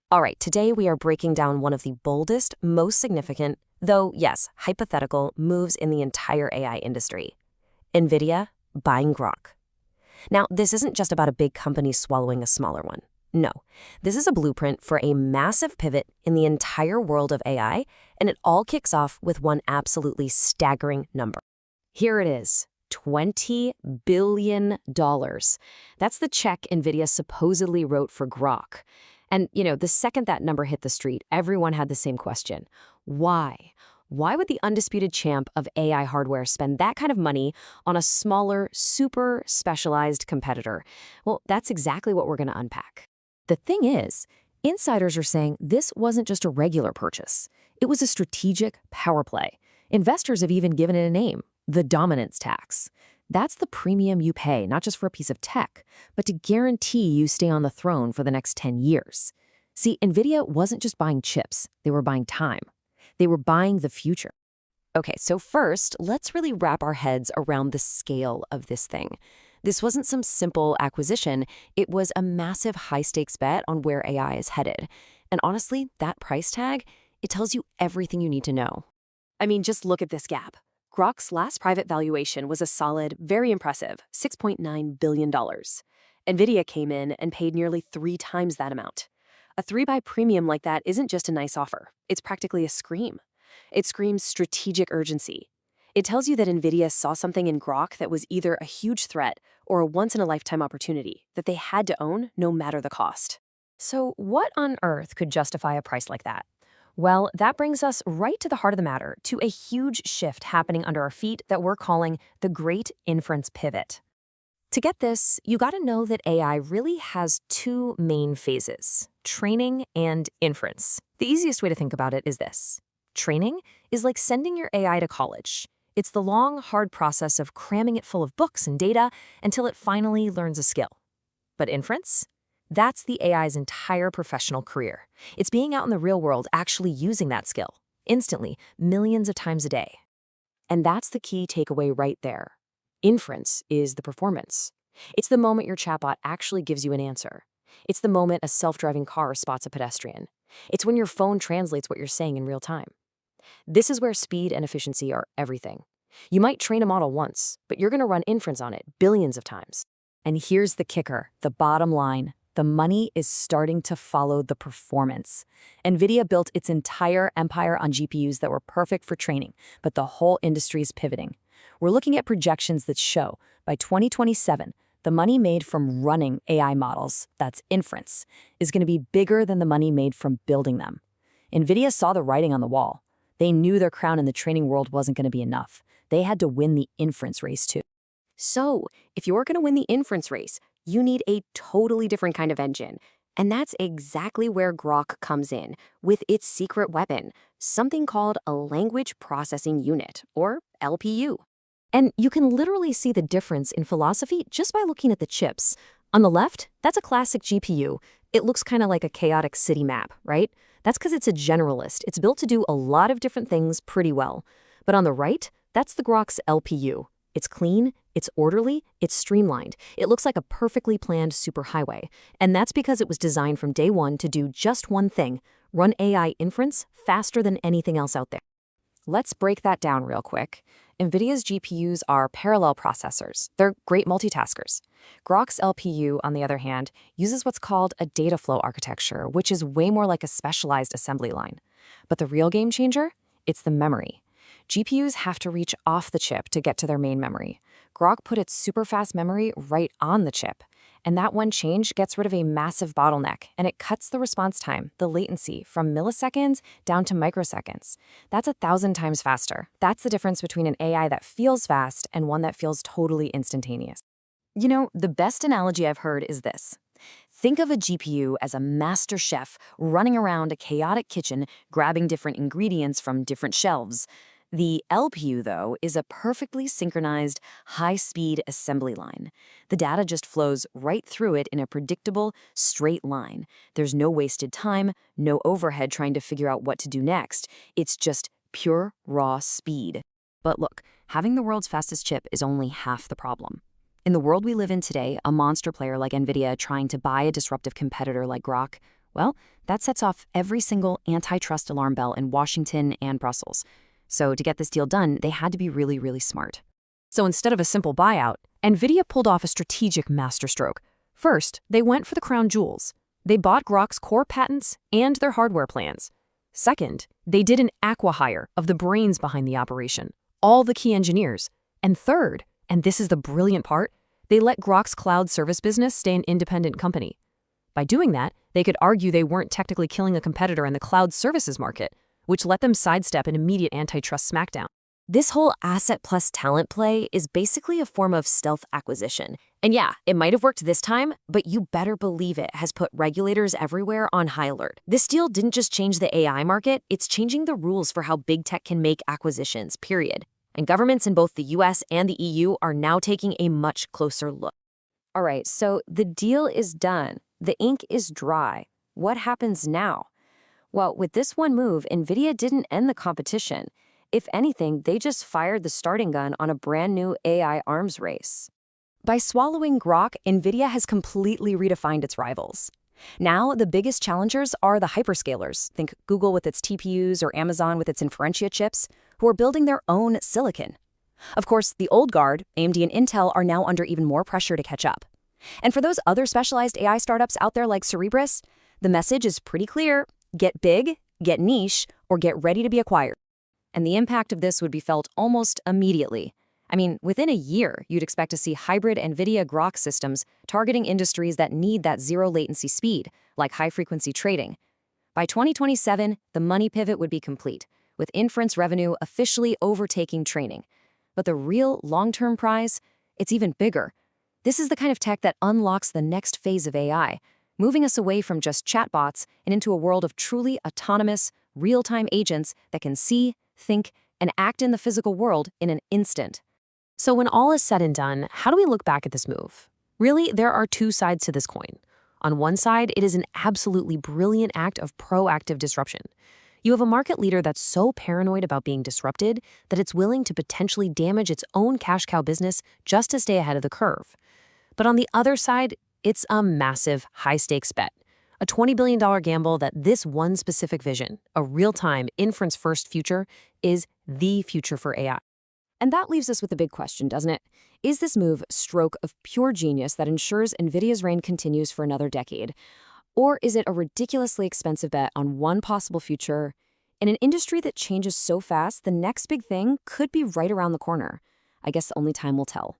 All right, today we are breaking down one of the boldest, most significant, though yes, hypothetical, moves in the entire AI industry. Nvidia buying Groq. Now, this isn't just about a big company swallowing a smaller one. No, this is a blueprint for a massive pivot in the entire world of AI, and it all kicks off with one absolutely staggering number. Here it is. $20 billion. That's the check Nvidia supposedly wrote for Groq. And, the second that number hit the street, everyone had the same question. Why? Why would the undisputed champ of AI hardware spend that kind of money on a smaller, super specialized competitor? Well, that's exactly what we're going to unpack. The thing is, insiders are saying this wasn't just a regular purchase. It was a strategic power play. Investors have even given it a name, the dominance tax. That's the premium you pay, not just for a piece of tech, but to guarantee you stay on the throne for the next 10 years. See, Nvidia wasn't just buying chips, they were buying time. They were buying the future. Okay, so first, let's really wrap our heads around the scale of this thing. This wasn't some simple acquisition, it was a massive high-stakes bet on where AI is headed. And honestly, that price tag, it tells you everything you need to know. I mean, just look at this gap. Groq's last private valuation was a solid, very impressive $6.9 billion. Nvidia came in and paid nearly 3 times that amount. A 3-buy premium like that isn't just a nice offer. It's practically a scream. It screams strategic urgency. It tells you that Nvidia saw something in Groq that was either a huge threat or a once-in-a-lifetime opportunity that they had to own no matter the cost. So what on earth could justify a price like that? Well, that brings us right to the heart of the matter, to a huge shift happening under our feet that we're calling the Great Inference Pivot. To get this, you got to know that AI really has 2 main phases, training and inference. The easiest way to think about it is this. Training is like sending your AI to college. It's the long, hard process of cramming it full of books and data until it finally learns a skill. But inference? That's the AI's entire professional career. It's being out in the real world actually using that skill, instantly, millions of times a day. And that's the key takeaway right there. Inference is the performance. It's the moment your chatbot actually gives you an answer. It's the moment a self-driving car spots a pedestrian. It's when your phone translates what you're saying in real time. This is where speed and efficiency are everything. You might train a model once, but you're going to run inference on it billions of times. And here's the kicker, the bottom line. The money is starting to follow the performance. Nvidia built its entire empire on GPUs that were perfect for training, but the whole industry is pivoting. We're looking at projections that show, by 2027, the money made from running AI models, that's inference, is going to be bigger than the money made from building them. Nvidia saw the writing on the wall. They knew their crown in the training world wasn't going to be enough. They had to win the inference race too. So, if you're going to win the inference race, you need a totally different kind of engine. And that's exactly where Groq comes in, with its secret weapon, something called a language processing unit, or LPU. And you can literally see the difference in philosophy just by looking at the chips. On the left, that's a classic GPU. It looks kind of like a chaotic city map, right? That's because it's a generalist. It's built to do a lot of different things pretty well. But on the right, that's the Groq's LPU. It's clean, it's orderly, it's streamlined. It looks like a perfectly planned superhighway. And that's because it was designed from day one to do just one thing, run AI inference faster than anything else out there. Let's break that down real quick. Nvidia's GPUs are parallel processors. They're great multitaskers. Groq's LPU, on the other hand, uses what's called a data flow architecture, which is way more like a specialized assembly line. But the real game changer? It's the memory. GPUs have to reach off the chip to get to their main memory. Groq put its super fast memory right on the chip. And that one change gets rid of a massive bottleneck, and it cuts the response time, the latency, from milliseconds down to microseconds. That's 1,000 times faster. That's the difference between an AI that feels fast and one that feels totally instantaneous. The best analogy I've heard is this. Think of a GPU as a master chef running around a chaotic kitchen, grabbing different ingredients from different shelves. The LPU, though, is a perfectly synchronized, high-speed assembly line. The data just flows right through it in a predictable, straight line. There's no wasted time, no overhead trying to figure out what to do next. It's just pure, raw speed. But look, having the world's fastest chip is only half the problem. In the world we live in today, a monster player like Nvidia trying to buy a disruptive competitor like Groq, Well, that sets off every single antitrust alarm bell in Washington and Brussels. So to get this deal done, they had to be really, really smart. So instead of a simple buyout, Nvidia pulled off a strategic masterstroke. First, they went for the crown jewels. They bought Groq's core patents and their hardware plans. Second, they did an acqui-hire of the brains behind the operation, all the key engineers. And third, and this is the brilliant part, they let Groq's cloud service business stay an independent company. By doing that, they could argue they weren't technically killing a competitor in the cloud services market, which let them sidestep an immediate antitrust smackdown. This whole asset plus talent play is basically a form of stealth acquisition. And yeah, it might have worked this time, but you better believe it has put regulators everywhere on high alert. This deal didn't just change the AI market, it's changing the rules for how big tech can make acquisitions, period. And governments in both the US and the EU are now taking a much closer look. All right, so the deal is done. The ink is dry. What happens now? Well, with this one move, Nvidia didn't end the competition. If anything, they just fired the starting gun on a brand new AI arms race. By swallowing Groq, Nvidia has completely redefined its rivals. Now, the biggest challengers are the hyperscalers, think Google with its TPUs or Amazon with its Inference chips, who are building their own silicon. Of course, the old guard, AMD and Intel, are now under even more pressure to catch up. And for those other specialized AI startups out there like Cerebras, the message is pretty clear: get big, get niche, or get ready to be acquired. And the impact of this would be felt almost immediately. I mean, within a year, you'd expect to see hybrid Nvidia Groq systems targeting industries that need that zero latency speed, like high-frequency trading. By 2027, the money pivot would be complete, with inference revenue officially overtaking training. But the real long-term prize, it's even bigger. This is the kind of tech that unlocks the next phase of AI, moving us away from just chatbots and into a world of truly autonomous, real-time agents that can see, think, and act in the physical world in an instant. So when all is said and done, how do we look back at this move? Really, there are two sides to this coin. On one side, it is an absolutely brilliant act of proactive disruption. You have a market leader that's so paranoid about being disrupted that it's willing to potentially damage its own cash cow business just to stay ahead of the curve. But on the other side, it's a massive, high-stakes bet. A $20 billion gamble that this one specific vision, a real-time, inference-first future, is the future for AI. And that leaves us with a big question, doesn't it? Is this move a stroke of pure genius that ensures Nvidia's reign continues for another decade? Or is it a ridiculously expensive bet on one possible future? In an industry that changes so fast, the next big thing could be right around the corner. I guess only time will tell.